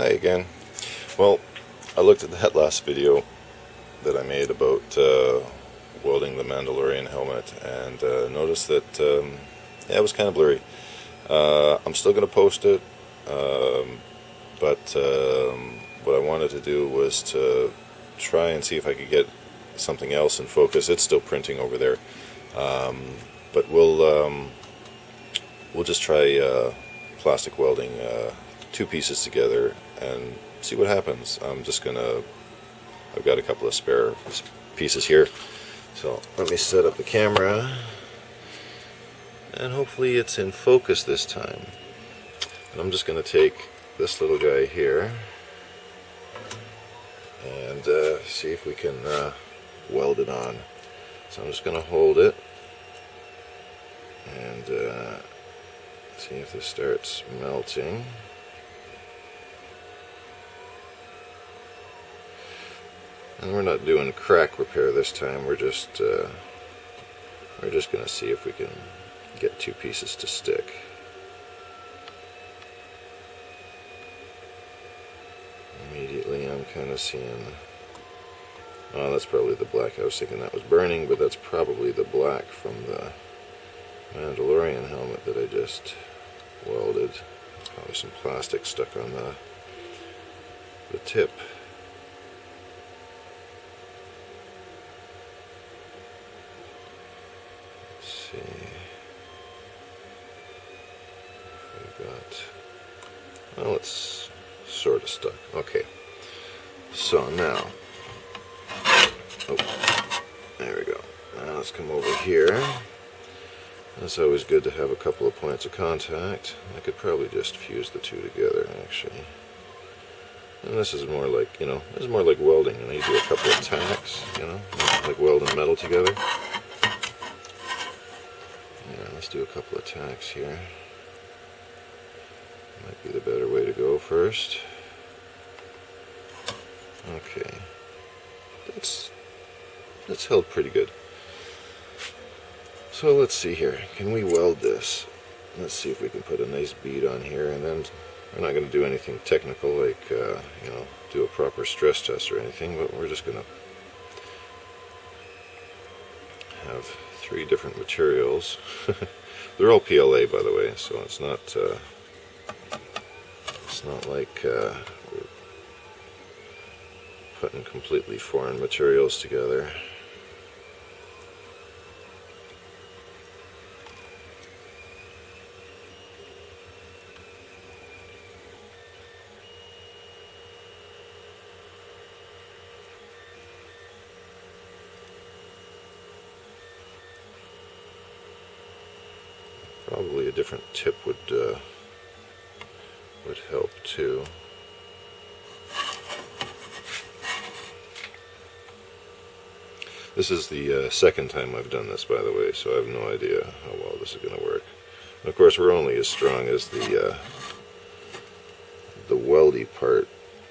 Hi again. Well, I looked at that last video that I made about welding the Mandalorian helmet and noticed that yeah, it was kind of blurry. I'm still going to post it, but what I wanted to do was to try and see if I could get something else in focus. It's still printing over there, but we'll just try plastic welding two pieces together and see what happens. I've got a couple of spare pieces here, so let me set up the camera and hopefully it's in focus this time. And I'm just going to take this little guy here and see if we can weld it on. So I'm just going to hold it and see if this starts melting. And we're not doing crack repair this time. We're just going to see if we can get two pieces to stick. Immediately I'm kind of seeing, oh, that's probably the black. I was thinking that was burning, but that's probably the black from the Mandalorian helmet that I just welded. Probably some plastic stuck on the tip. Let's see. We've got, well, it's sort of stuck. Okay, so now, oh, there we go. Now let's come over here. It's always good to have a couple of points of contact. I could probably just fuse the two together, actually. And this is more like, you know, this is more like welding. You know, you do a couple of tacks, you know, like welding metal together. Yeah, let's do a couple of tacks here. Might be the better way to go first. Okay, that's held pretty good. So let's see here. Can we weld this? Let's see if we can put a nice bead on here, and then we're not going to do anything technical like you know, do a proper stress test or anything, but we're just going to have three different materials. They're all PLA, by the way, so it's not like we're putting completely foreign materials together. Probably a different tip would help too. This is the second time I've done this, by the way, so I have no idea how well this is going to work. And of course, we're only as strong as the weldy part,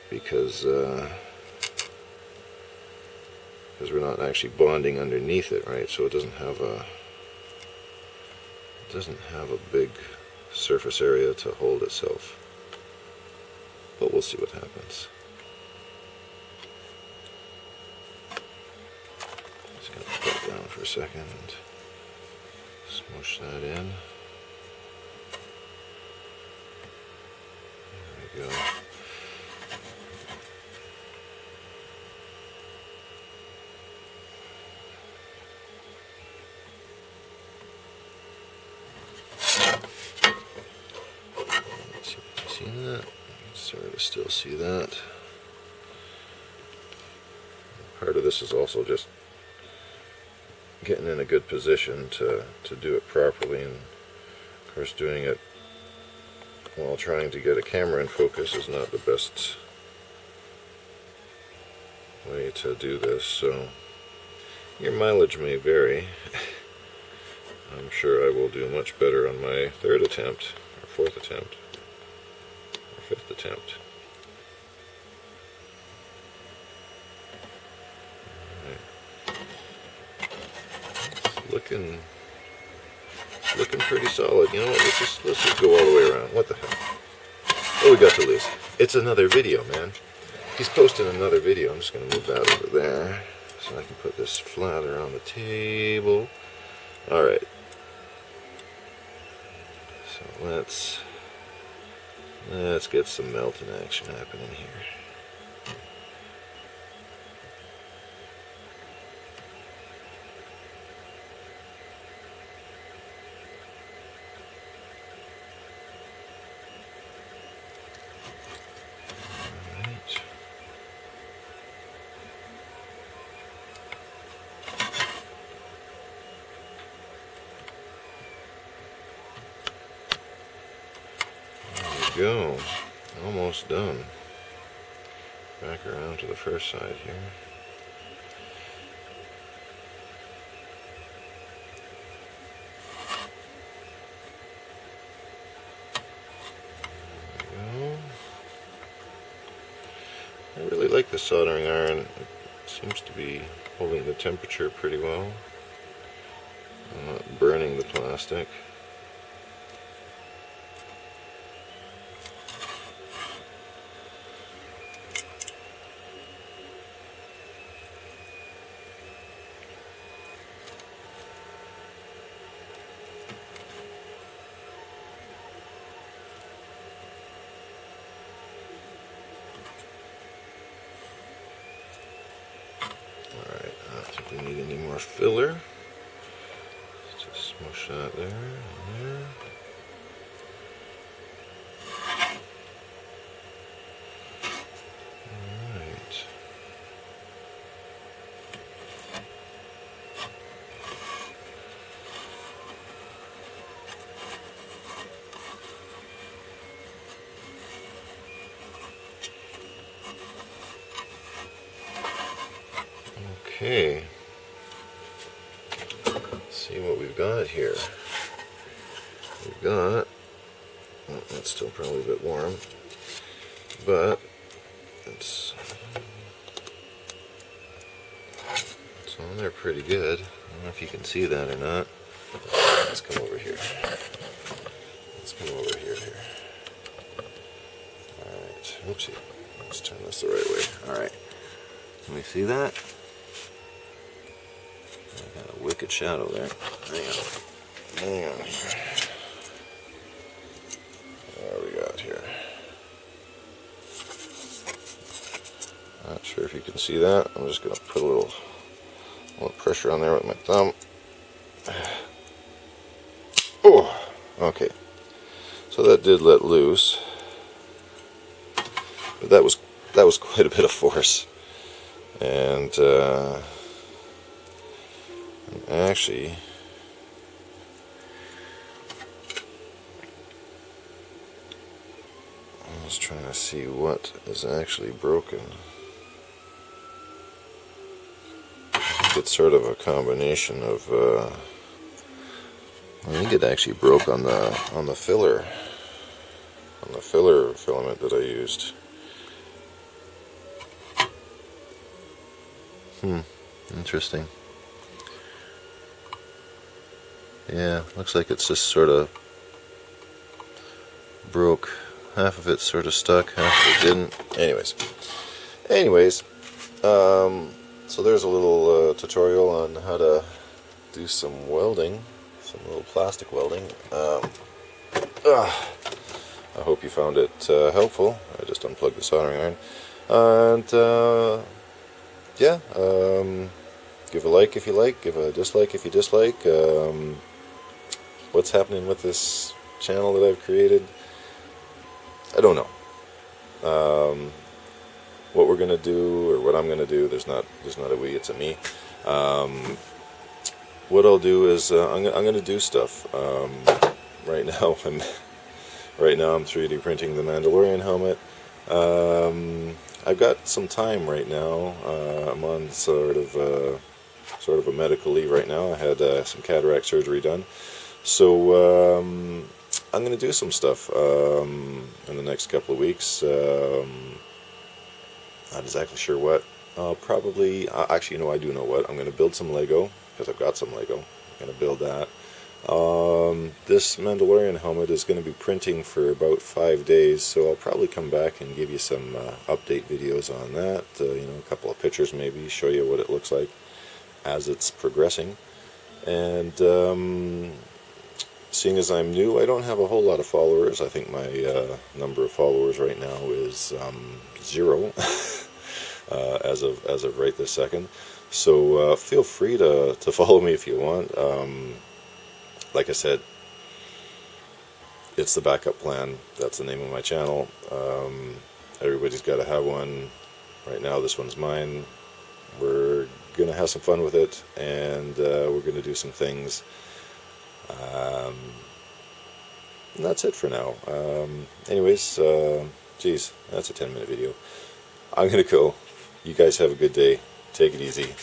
because we're not actually bonding underneath it, right? So it doesn't have a big surface area to hold itself. But we'll see what happens. Just gonna put that down for a second and smush that in. There we go. That. Sort of still see that. Part of this is also just getting in a good position to do it properly, and of course doing it while trying to get a camera in focus is not the best way to do this, so your mileage may vary. I'm sure I will do much better on my third attempt, or fourth attempt. Fifth attempt. It's looking pretty solid. You know what? Let's just go all the way around. What the hell? What we got to lose? it's another video, man. He's posting another video. I'm just going to move that over there so I can put this flatter on the table. Alright. So let's get some melting action happening here. Go. Almost done. Back around to the first side here. There we go. I really like the soldering iron. It seems to be holding the temperature pretty well. Not burning the plastic. Alright, I don't think we need any more filler. Let's just smush that there and there. Alright. Okay, let's see what we've got here. We've got, well, that's still probably a bit warm, but it's on there pretty good. I don't know if you can see that or not. Let's come over here. Let's come over here. Alright, oopsie. Let's turn this the right way. Alright, can we see that? I got a wicked shadow there. Hang on here. What we got here? Not sure if you can see that. I'm just going to put a little pressure on there with my thumb. Oh, okay. So that did let loose, but that was quite a bit of force, and actually, I was trying to see what is actually broken. I think it's sort of a combination of. I think it actually broke on the filler filament that I used. Interesting. Yeah, looks like it's just sort of broke. Half of it's sort of stuck, half of it didn't. Anyways, so there's a little tutorial on how to do some welding, some little plastic welding. I hope you found it helpful. I just unplugged the soldering iron, and yeah, give a like if you like, give a dislike if you dislike. What's happening with this channel that I've created, I don't know. What we're gonna do, or what I'm gonna do, there's not a we, it's a me. What I'll do is I'm gonna do stuff. Right now I'm 3D printing the Mandalorian helmet. I've got some time right now. I'm on sort of a medical leave right now. I had some cataract surgery done, so I'm going to do some stuff in the next couple of weeks. Not exactly sure what. Probably, actually, I do know what. I'm going to build some Lego, because I've got some Lego. I'm going to build that. This Mandalorian helmet is going to be printing for about 5 days, so I'll probably come back and give you some update videos on that. A couple of pictures maybe, show you what it looks like as it's progressing. And seeing as I'm new, I don't have a whole lot of followers. I think my number of followers right now is 0 as of right this second. So feel free to follow me if you want. Like I said, it's the backup plan. That's the name of my channel. Everybody's got to have one. Right now, this one's mine. We're going to have some fun with it, and we're going to do some things. And that's it for now. Anyways, geez, that's a 10-minute video. I'm going to go. You guys have a good day. Take it easy.